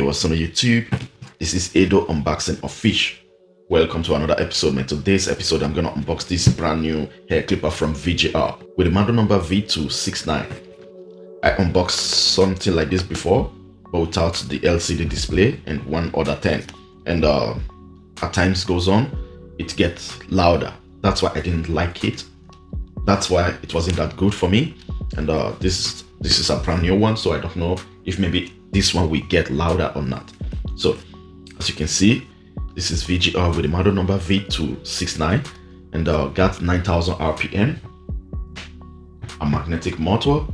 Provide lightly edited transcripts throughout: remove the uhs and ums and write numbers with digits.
what's on YouTube? This is Edo unboxing of fish. Welcome to another episode, man. Today's episode, I'm gonna unbox this brand new hair clipper from VGR with the model number V269. I unboxed something like this before, but without the LCD display and one other thing. And as time goes on, it gets louder. That's why I didn't like it. That's why it wasn't that good for me. And this is a brand new one, so I don't know if maybe this one will get louder or not. So as you can see, this is VGR with the model number V269 and got 9,000 RPM, a magnetic motor,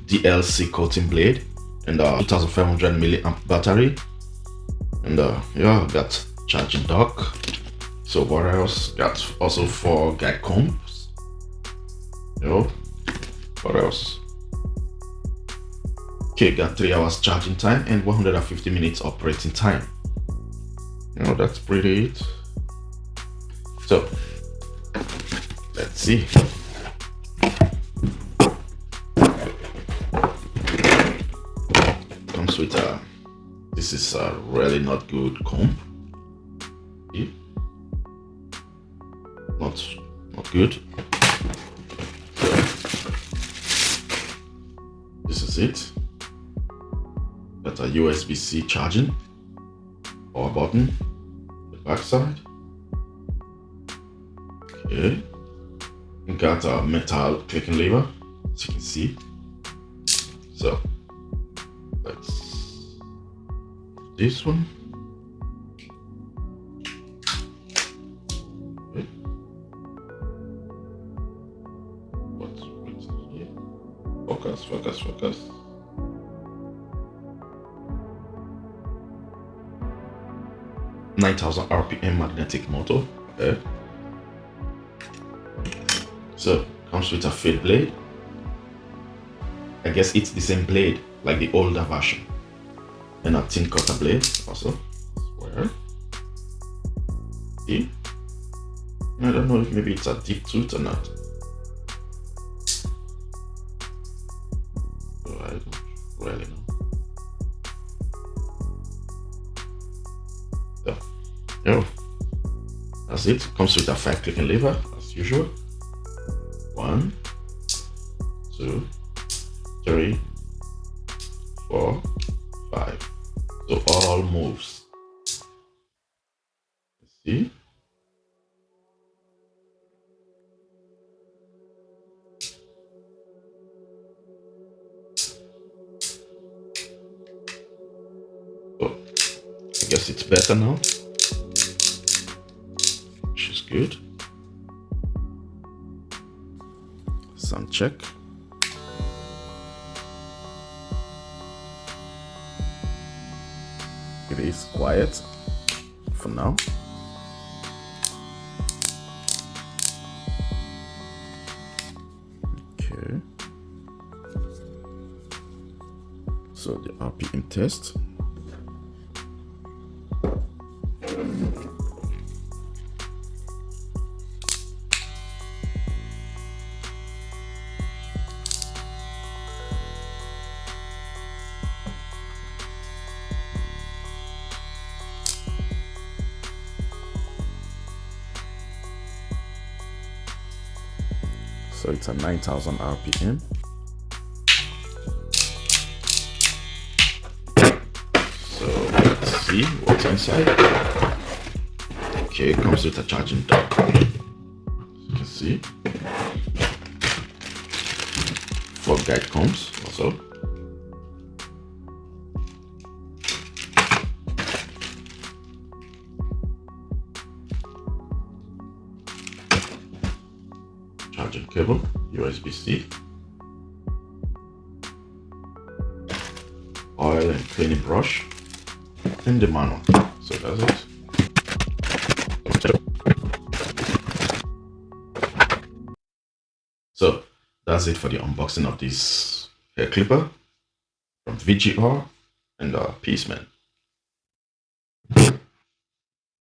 DLC coating blade, and 2,500 milliamp battery, and yeah, got charging dock. So what else? Got also 4 guide combs. Yo, what else? Okay, got 3 hours charging time and 150 minutes operating time. You know, that's pretty it. So let's see. Comes with a, this is a really not good comb. See? Not good. So this is it. Got a USB-C charging, power button, the back side. Okay, and got a metal clicking lever, as you can see. So let's this one. Okay. What's here? Focus. 9,000 RPM magnetic motor. Okay. So comes with a fade blade. I guess it's the same blade like the older version, and a thin cutter blade also. Square. See? I don't know if maybe it's a deep tooth or not. So I don't really know. Yo, that's it. Comes with a 5 clicking lever as usual. 1, 2, 3, 4, 5. So all moves. See? So I guess it's better now. Good. Sound check. It is quiet for now. Okay. So the RPM test. So it's a 9,000 RPM. So let's see what's inside. Okay, it comes with a charging dock. As you can see, 4 guide combs also. Charging cable, USB-C, oil and cleaning brush, and the manual. So that's it. So that's it for the unboxing of this hair clipper from VGR, and peace, man.